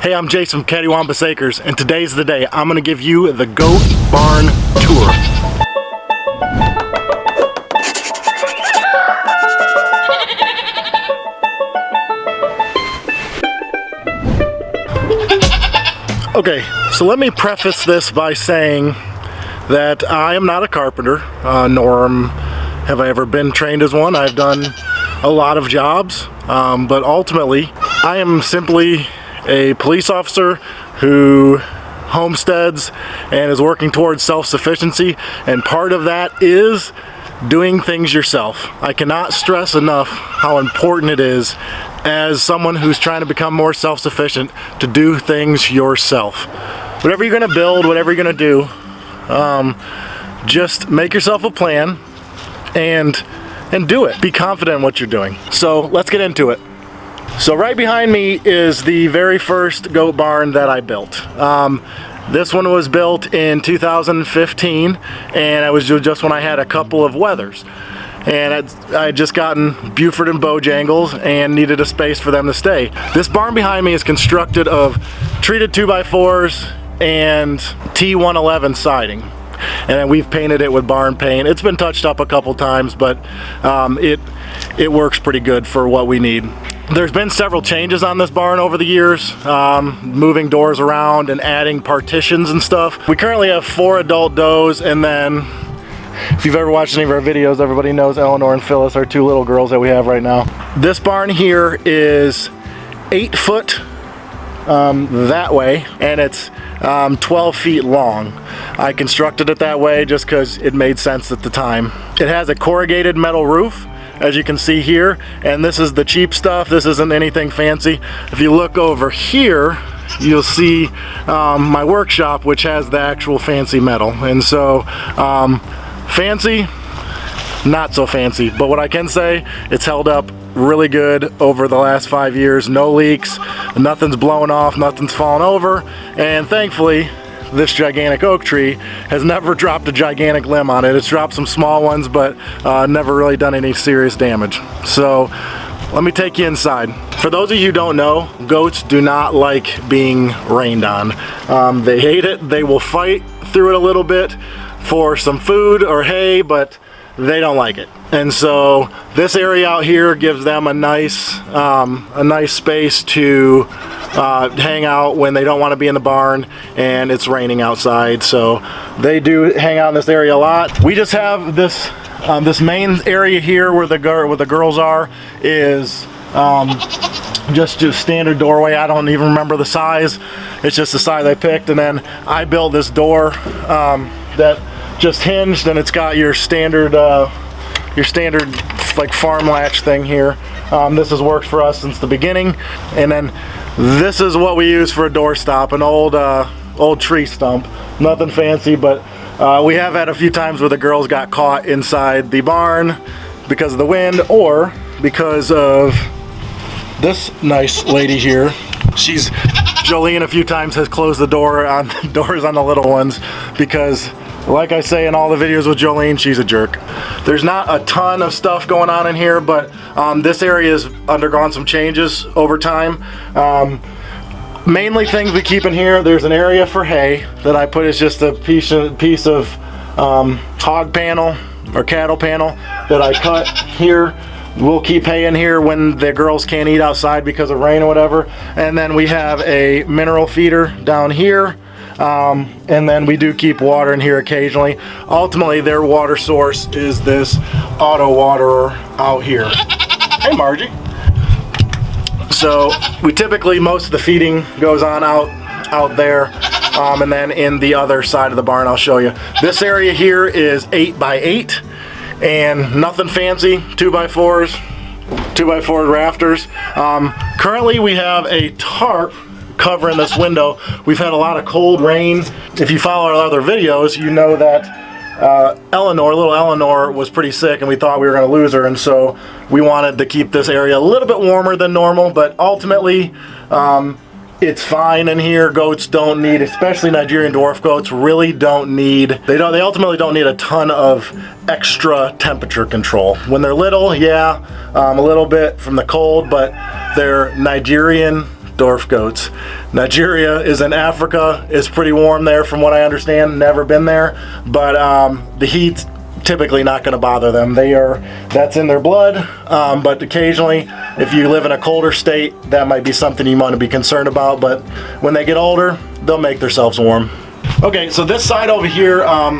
Hey, I'm Jason from Cattywampus Acres, and today's the day. I'm gonna give you the goat barn tour. Okay, so let me preface this by saying that I am not a carpenter, nor have I ever been trained as one. I've done a lot of jobs, but ultimately I am simply a police officer who homesteads and is working towards self-sufficiency, and part of that is doing things yourself. I cannot stress enough how important it is as someone who's trying to become more self-sufficient to do things yourself. Whatever you're gonna build, whatever you're gonna do, just make yourself a plan and do it. Be confident in what you're doing. So let's get into it. So right behind me is the very first goat barn that I built. This one was built in 2015, and it was just when I had a couple of wethers. And I had just gotten Buford and Bojangles and needed a space for them to stay. This barn behind me is constructed of treated 2x4s and T111 siding. And then we've painted it with barn paint. It's been touched up a couple times, but it works pretty good for what we need. There's been several changes on this barn over the years, moving doors around and adding partitions and stuff. We currently have 4 adult does, and then if you've ever watched any of our videos, everybody knows Eleanor and Phyllis, our 2 little girls that we have right now. This barn here is 8 foot that way, and it's 12 feet long. I constructed it that way just because it made sense at the time. It has a corrugated metal roof, as you can see here, and this is the cheap stuff. This isn't anything fancy. If you look over here, you'll see my workshop, which has the actual fancy metal. And so fancy, not so fancy, but what I can say, it's held up really good over the last 5 years. No leaks, nothing's blown off, nothing's fallen over, and thankfully this gigantic oak tree has never dropped a gigantic limb on it. It's dropped some small ones, but never really done any serious damage. So let me take you inside. For those of you who don't know, goats do not like being rained on. They hate it. They will fight through it a little bit for some food or hay, but they don't like it. And so this area out here gives them a nice space to hang out when they don't want to be in the barn and it's raining outside. So they do hang out in this area a lot. We just have this this main area here where the girls are is just standard doorway. I don't even remember the size. It's just the size I picked, and then I built this door that just hinged, and it's got your standard like farm latch thing here. This has worked for us since the beginning. And then this is what we use for a doorstop, an old tree stump. Nothing fancy, but we have had a few times where the girls got caught inside the barn because of the wind, or because of this nice lady here. Jolene a few times has closed the doors on the little ones because, like I say in all the videos with Jolene, she's a jerk. There's not a ton of stuff going on in here, but this area has undergone some changes over time. Mainly things we keep in here, there's an area for hay that I put as just a piece of hog panel or cattle panel that I cut here. We'll keep hay in here when the girls can't eat outside because of rain or whatever. And then we have a mineral feeder down here. And then we do keep water in here occasionally. Ultimately, their water source is this auto waterer out here. Hey, Margie. So we typically, most of the feeding goes on out there, and then in the other side of the barn, I'll show you. This area here is 8x8, and nothing fancy. 2x4s, 2x4 rafters. Currently, we have a tarp covering this window. We've had a lot of cold rain. If you follow our other videos, you know that little Eleanor was pretty sick, and we thought we were going to lose her, and so we wanted to keep this area a little bit warmer than normal. But ultimately it's fine in here. Goats don't need, especially Nigerian dwarf goats, really don't need, they ultimately don't need a ton of extra temperature control. When they're little, yeah, a little bit from the cold, but they're Nigerian dwarf goats. Nigeria is in Africa. It's pretty warm there from what I understand. Never been there, but the heat's typically not going to bother them. That's in their blood, but occasionally if you live in a colder state, that might be something you want to be concerned about, but when they get older, they'll make themselves warm. Okay, so this side over here, I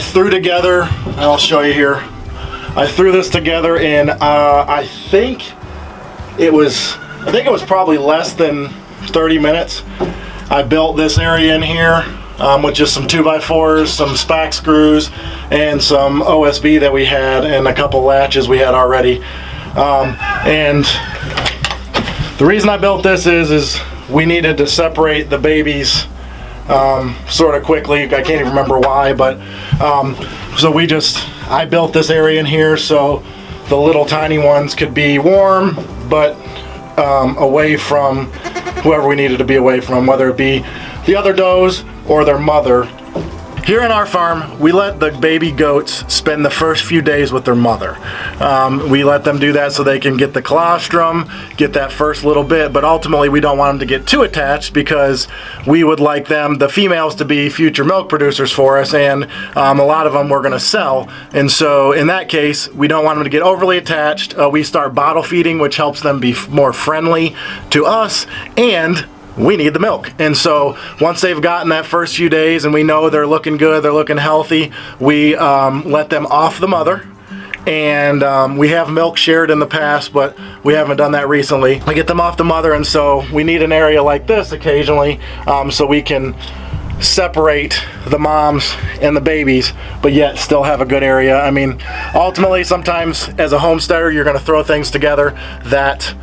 threw together, I'll show you here. I threw this together in, I think it was probably less than 30 minutes. I built this area in here with just some 2x4s, some spack screws, and some OSB that we had, and a couple latches we had already. And the reason I built this is we needed to separate the babies sort of quickly. I can't even remember why, but so I built this area in here so the little tiny ones could be warm, but away from whoever we needed to be away from, whether it be the other does or their mother. Here in our farm, we let the baby goats spend the first few days with their mother. We let them do that so they can get the colostrum, get that first little bit, but ultimately we don't want them to get too attached because we would like them, the females, to be future milk producers for us, and a lot of them we're going to sell. And so in that case, we don't want them to get overly attached. We start bottle feeding, which helps them be more friendly to us, and we need the milk. And so once they've gotten that first few days and we know they're looking good, they're looking healthy, we let them off the mother. And we have milk shared in the past, but we haven't done that recently. We get them off the mother, and so we need an area like this occasionally so we can separate the moms and the babies, but yet still have a good area. I mean, ultimately, sometimes as a homesteader, you're going to throw things together that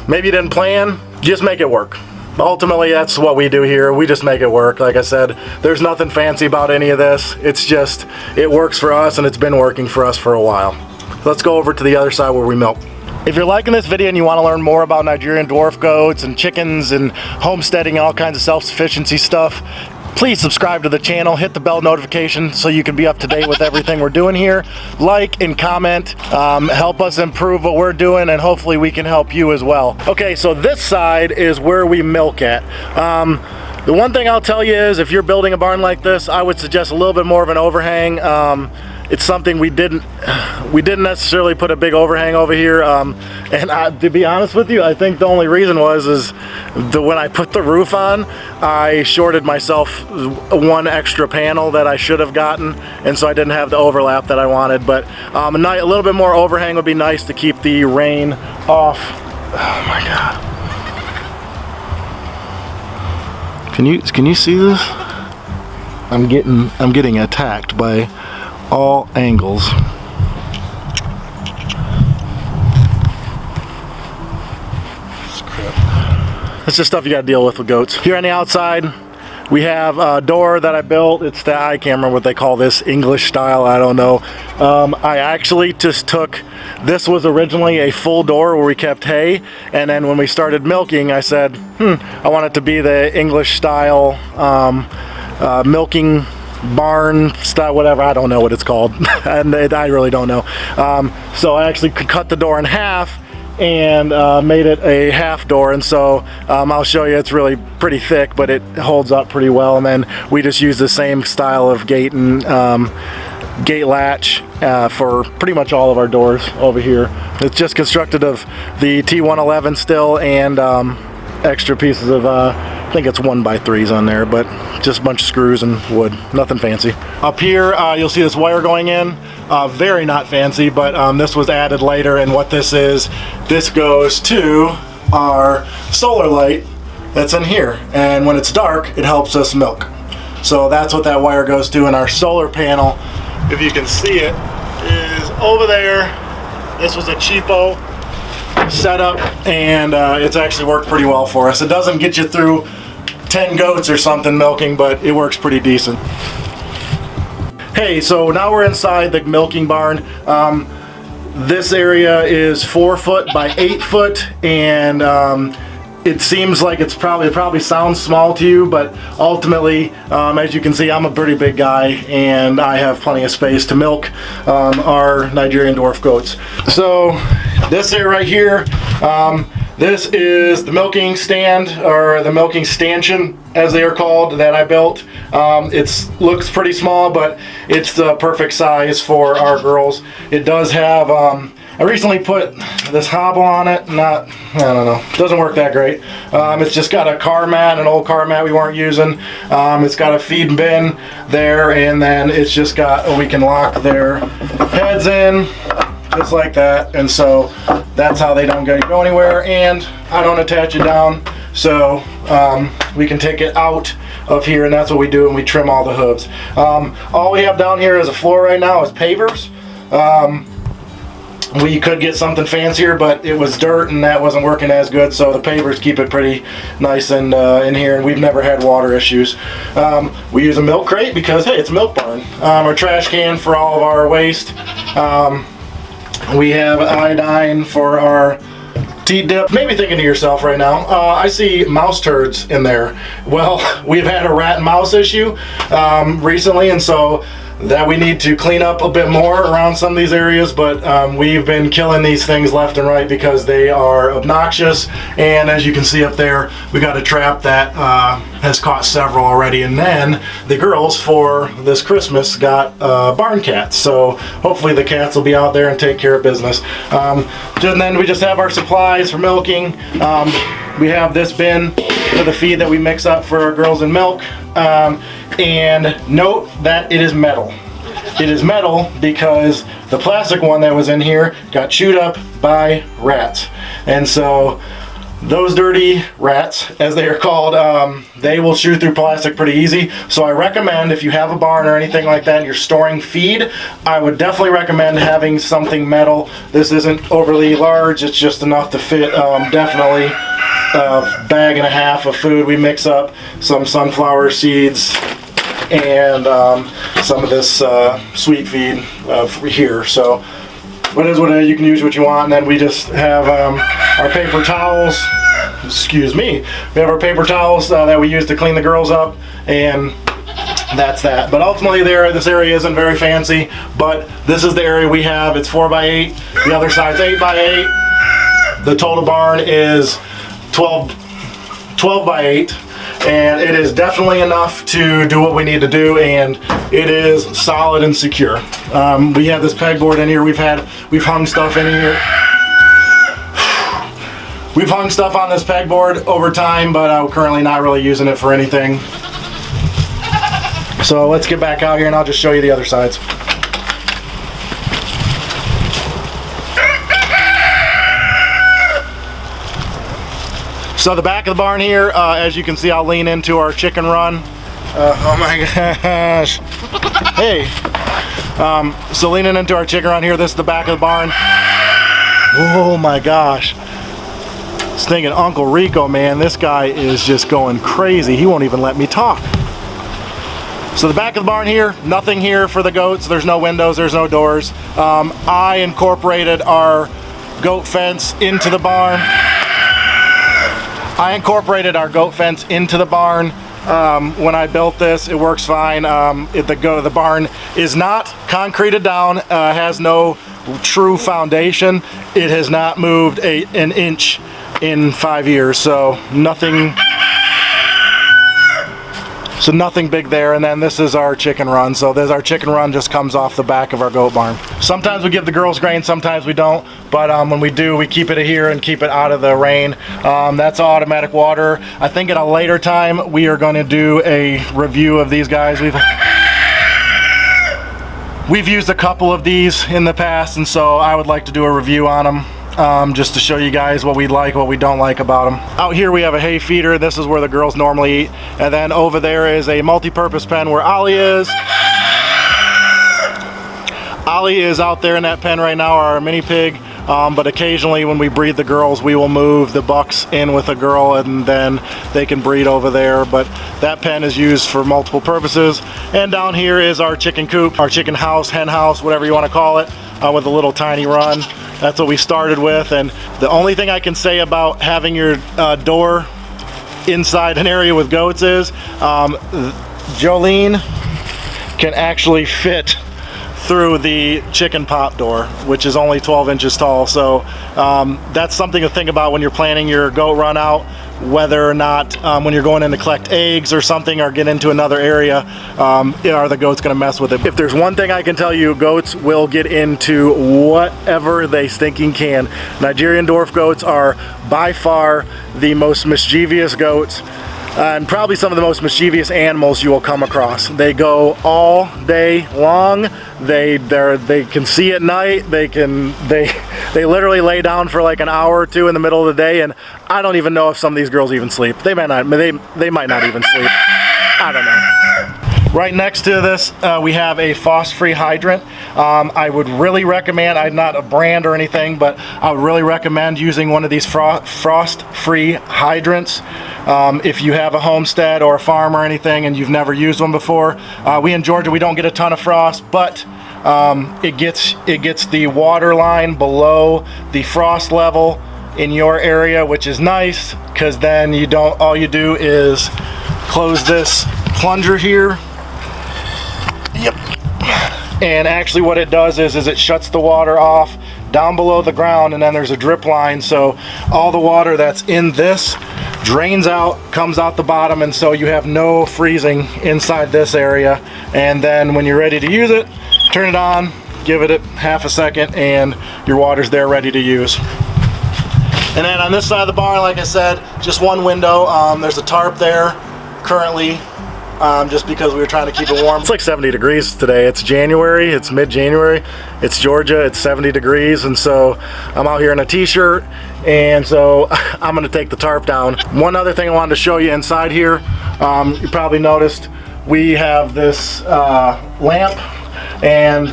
maybe you didn't plan. Just make it work. Ultimately, that's what we do here. We just make it work. Like I said, there's nothing fancy about any of this. It's just, it works for us, and it's been working for us for a while. Let's go over to the other side where we milk. If you're liking this video and you want to learn more about Nigerian dwarf goats and chickens and homesteading and all kinds of self-sufficiency stuff, please subscribe to the channel, hit the bell notification so you can be up to date with everything we're doing here. Like and comment, help us improve what we're doing, and hopefully we can help you as well. Okay, so this side is where we milk at. The one thing I'll tell you is if you're building a barn like this, I would suggest a little bit more of an overhang. It's something we didn't necessarily put a big overhang over here, and to be honest with you, I think the only reason was when I put the roof on, I shorted myself one extra panel that I should have gotten, and so I didn't have the overlap that I wanted. But a little bit more overhang would be nice to keep the rain off. Oh my God! Can you see this? I'm getting attacked by all angles. That's just stuff you gotta deal with goats. Here on the outside, we have a door that I built. I can't remember what they call this, English style, I don't know. I actually just this was originally a full door where we kept hay, and then when we started milking, I said, I want it to be the English style milking barn style, whatever, I don't know what it's called. And I really don't know. So I actually cut the door in half and made it a half door, and so I'll show you. It's really pretty thick, but it holds up pretty well. And then we just use the same style of gate and gate latch for pretty much all of our doors over here. It's just constructed of the T111 still and extra pieces of I think it's 1x3s on there, but just a bunch of screws and wood, nothing fancy. Up here you'll see this wire going in, very not fancy, but this was added later, and what this goes to our solar light that's in here, and when it's dark it helps us milk. So that's what that wire goes to, and our solar panel, if you can see it, is over there. This was a cheapo setup, and it's actually worked pretty well for us. It doesn't get you through 10 goats or something milking, but it works pretty decent. Hey, so now we're inside the milking barn. This area is 4 foot by 8 foot, and it seems like it probably sounds small to you, but ultimately, as you can see, I'm a pretty big guy, and I have plenty of space to milk our Nigerian dwarf goats. So this area right here, This is the milking stand, or the milking stanchion as they are called, that I built. It looks pretty small, but it's the perfect size for our girls. It does have, I recently put this hobble on it. I don't know, it doesn't work that great. It's just got a car mat, an old car mat we weren't using. It's got a feed bin there, and then it's just got, we can lock their heads in just like that, and so that's how they don't go anywhere, and I don't attach it down, so we can take it out of here, and that's what we do, and we trim all the hooves. All we have down here as a floor right now is pavers. We could get something fancier, but it was dirt and that wasn't working as good, so the pavers keep it pretty nice and in here, and we've never had water issues. We use a milk crate because, hey, it's a milk barn. Our trash can for all of our waste. We have iodine for our teat dip. Maybe thinking to yourself right now, I see mouse turds in there. Well, we've had a rat and mouse issue recently, and so that we need to clean up a bit more around some of these areas, but we've been killing these things left and right because they are obnoxious. And as you can see up there, we got a trap that has caught several already, and then the girls for this Christmas got barn cats, so hopefully the cats will be out there and take care of business. And then we just have our supplies for milking. We have this bin for the feed that we mix up for our girls in milk. And note that it is metal. It is metal because the plastic one that was in here got chewed up by rats. And so those dirty rats, as they are called, they will chew through plastic pretty easy. So I recommend, if you have a barn or anything like that and you're storing feed, I would definitely recommend having something metal. This isn't overly large, it's just enough to fit definitely a bag and a half of food. We mix up some sunflower seeds and some of this sweet feed here. So what is what you can use what you want, and then we just have our paper towels. Excuse me. We have our paper towels that we use to clean the girls up, and that's that. But ultimately, this area isn't very fancy, but this is the area we have. It's 4x8. The other side's 8x8. The total barn is 12 by 8, and it is definitely enough to do what we need to do, and it is solid and secure. We have this pegboard in here. We've hung stuff in here. We've hung stuff on this pegboard over time, but I'm currently not really using it for anything. So let's get back out here and I'll just show you the other sides. So the back of the barn here, as you can see, I'll lean into our chicken run. Oh my gosh. Hey. So leaning into our chicken run here, this is the back of the barn. Oh my gosh. I was thinking Uncle Rico, man, this guy is just going crazy. He won't even let me talk. So the back of the barn here, nothing here for the goats. There's no windows, there's no doors. I incorporated our goat fence into the barn. When I built this. It works fine. The barn is not concreted down, has no true foundation. It has not moved an inch in 5 years, so nothing big there. And then this is our chicken run. So there's our chicken run, just comes off the back of our goat barn. Sometimes we give the girls grain, sometimes we don't, but when we do, we keep it here and keep it out of the rain. That's automatic water. I think at a later time we are going to do a review of these guys. We've used a couple of these in the past, and so I would like to do a review on them. Just to show you guys what we like, what we don't like about them. Out here we have a hay feeder. This is where the girls normally eat. And then over there is a multi-purpose pen where Ollie is. Ollie is out there in that pen right now, our mini pig. But occasionally when we breed the girls, we will move the bucks in with a girl and then they can breed over there. But that pen is used for multiple purposes. And down here is our chicken coop, our chicken house, hen house, whatever you want to call it, with a little tiny run. That's what we started with. And the only thing I can say about having your door inside an area with goats is Jolene can actually fit through the chicken pop door, which is only 12 inches tall. So that's something to think about when you're planning your goat run out, whether or not when you're going in to collect eggs or something or get into another area, are the goats going to mess with it. If there's one thing I can tell you, goats will get into whatever they stinking can. Nigerian dwarf goats are by far the most mischievous goats, and probably some of the most mischievous animals you will come across. They go all day long. They can see at night. They literally lay down for like an hour or two in the middle of the day, and I don't even know if some of these girls even sleep. They might not. They might not even sleep. I don't know. Right next to this, we have a frost-free hydrant. I would really recommend, I'm not a brand or anything, but I would really recommend using one of these frost-free hydrants. If you have a homestead or a farm or anything and you've never used one before. We in Georgia, we don't get a ton of frost, but it gets the water line below the frost level in your area, which is nice, because then all you do is close this plunger here. Yep. And actually what it does is it shuts the water off down below the ground, and then there's a drip line, so all the water that's in this drains out, comes out the bottom, and so you have no freezing inside this area. And then when you're ready to use it, turn it on, give it half a second, and your water's there ready to use. And then on this side of the barn, like I said, just one window. There's a tarp there currently, just because we were trying to keep it warm. It's like 70 degrees today. It's January, it's mid-January, it's Georgia, it's 70 degrees, and so I'm out here in a t-shirt, and so I'm gonna take the tarp down. One other thing I wanted to show you inside here, you probably noticed we have this lamp, and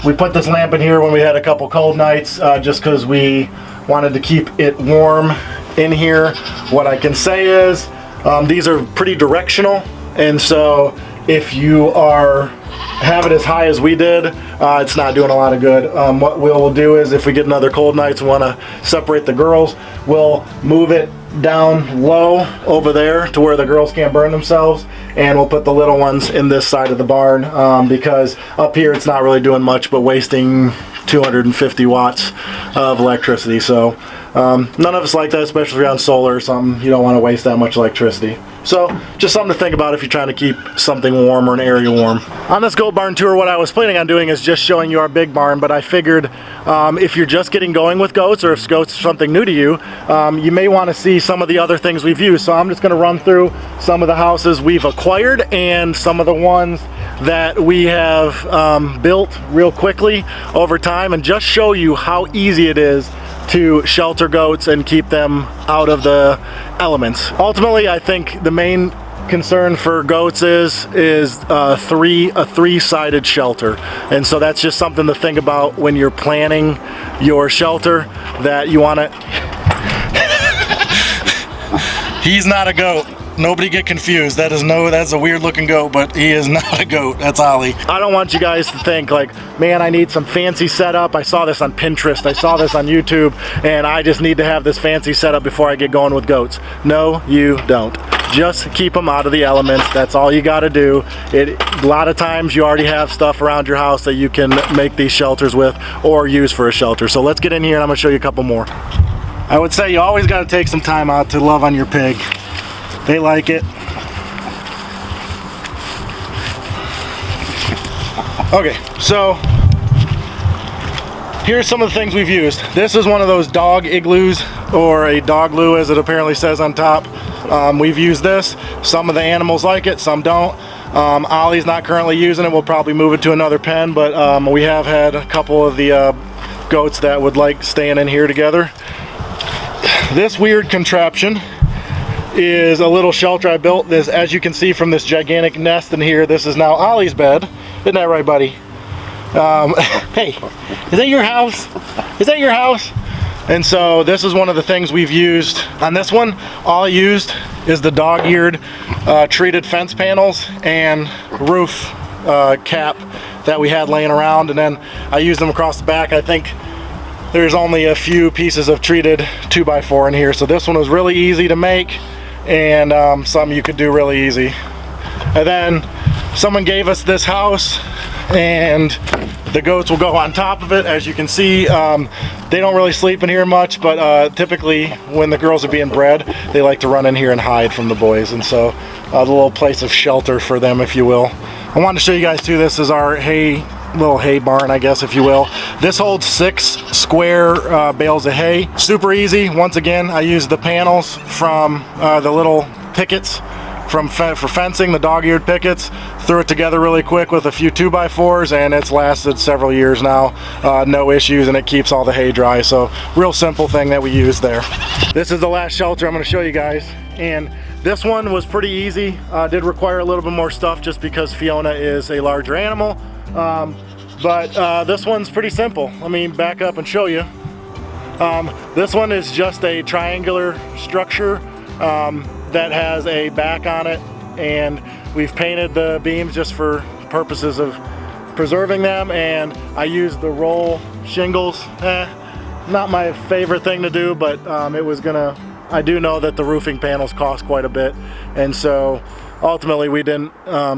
we put this lamp in here when we had a couple cold nights, just because we wanted to keep it warm in here. What I can say is these are pretty directional, and so if you have it as high as we did, it's not doing a lot of good. What we'll do is, if we get another cold night and want to separate the girls, we'll move it down low over there to where the girls can't burn themselves, and we'll put the little ones in this side of the barn, because up here it's not really doing much but wasting 250 watts of electricity. So none of us like that, especially if you're on solar or something. You don't want to waste that much electricity. So just something to think about if you're trying to keep something warm or an area warm. On this goat barn tour, what I was planning on doing is just showing you our big barn, but I figured if you're just getting going with goats, or if goats are something new to you, you may want to see some of the other things we've used. So I'm just going to run through some of the houses we've acquired and some of the ones that we have built real quickly over time, and just show you how easy it is to shelter goats and keep them out of the elements. Ultimately, I think the main concern for goats is a three-sided shelter, and so that's just something to think about when you're planning your shelter, that you want to he's not a goat. Nobody get confused. That's a weird looking goat, but he is not a goat. That's Ollie. I don't want you guys to think like, man, I need some fancy setup. I saw this on Pinterest. I saw this on YouTube, and I just need to have this fancy setup before I get going with goats. No, you don't. Just keep them out of the elements. That's all you got to do. A lot of times you already have stuff around your house that you can make these shelters with or use for a shelter. So let's get in here and I'm going to show you a couple more. I would say you always got to take some time out to love on your pig. They like it. Okay, so here's some of the things we've used. This is one of those dog igloos, or a dog loo as it apparently says on top. We've used this. Some of the animals like it, some don't. Ollie's not currently using it. We'll probably move it to another pen, but we have had a couple of the goats that would like staying in here together. This weird contraption is a little shelter I built. This, as you can see from this gigantic nest in here, this is now Ollie's bed. Isn't that right, buddy? Hey, is that your house? Is that your house? And so this is one of the things we've used. On this one, all I used is the dog-eared treated fence panels and roof cap that we had laying around, and then I used them across the back. I think there's only a few pieces of treated 2x4 in here, so this one was really easy to make, and something you could do really easy. And then someone gave us this house, and The goats will go on top of it. As you can see, they don't really sleep in here much, but typically when the girls are being bred, they like to run in here and hide from the boys, and so the little place of shelter for them, if you will. I wanted to show you guys too, this is our little hay barn, I guess, if you will. This holds 6 square bales of hay. Super easy. Once again, I use the panels from the little pickets for fencing, the dog-eared pickets. Threw it together really quick with a few 2x4s, and it's lasted several years now. No issues, and it keeps all the hay dry. So real simple thing that we use there. This is the last shelter I'm going to show you guys, and this one was pretty easy. Did require a little bit more stuff just because Fiona is a larger animal. But this one's pretty simple. Let me back up and show you. This one is just a triangular structure that has a back on it, and we've painted the beams just for purposes of preserving them, and I used the roll shingles. Not my favorite thing to do, but I do know that the roofing panels cost quite a bit, and so ultimately we didn't,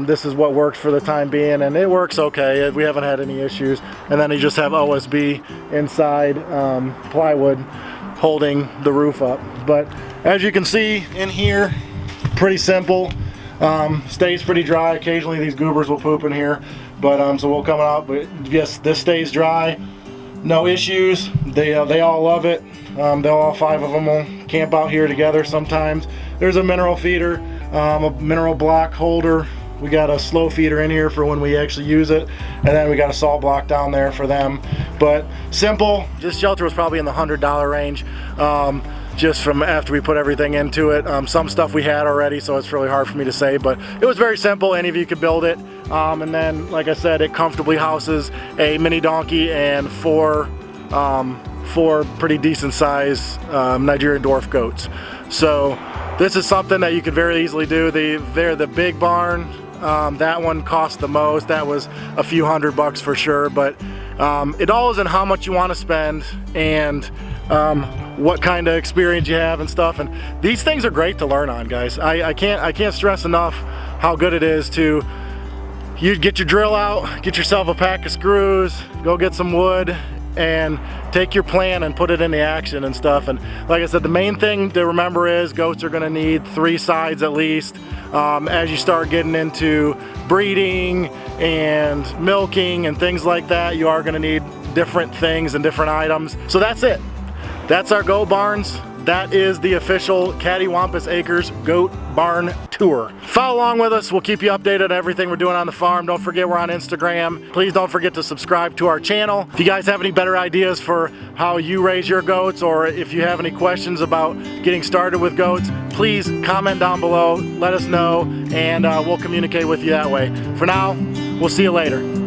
this is what works for the time being, and it works okay. We haven't had any issues. And then you just have OSB inside plywood holding the roof up. But as you can see in here, pretty simple. Stays pretty dry. Occasionally these goobers will poop in here, but so we'll come out. But yes, this stays dry, no issues. They all love it. All 5 of them will camp out here together sometimes. There's a mineral feeder, a mineral block holder. We got a slow feeder in here for when we actually use it, and then we got a salt block down there for them. But simple. This shelter was probably in the $100 range, just from after we put everything into it. Some stuff we had already, so it's really hard for me to say, but it was very simple. Any of you could build it. And then, like I said, it comfortably houses a mini donkey and 4 pretty decent size Nigerian dwarf goats. So this is something that you could very easily do. The big barn, that one cost the most. That was a few $100 for sure, but it all is in how much you want to spend and what kind of experience you have and stuff. And these things are great to learn on, guys. I can't stress enough how good it is to get your drill out, get yourself a pack of screws, go get some wood, and take your plan and put it into action and stuff. And like I said, the main thing to remember is goats are going to need 3 sides at least. As you start getting into breeding and milking and things like that, you are going to need different things and different items. So that's it. That's our goat barns. That is the official Cattywampus Acres Goat Barn Tour. Follow along with us. We'll keep you updated on everything we're doing on the farm. Don't forget we're on Instagram. Please don't forget to subscribe to our channel. If you guys have any better ideas for how you raise your goats, or if you have any questions about getting started with goats, please comment down below. Let us know, and we'll communicate with you that way. For now, we'll see you later.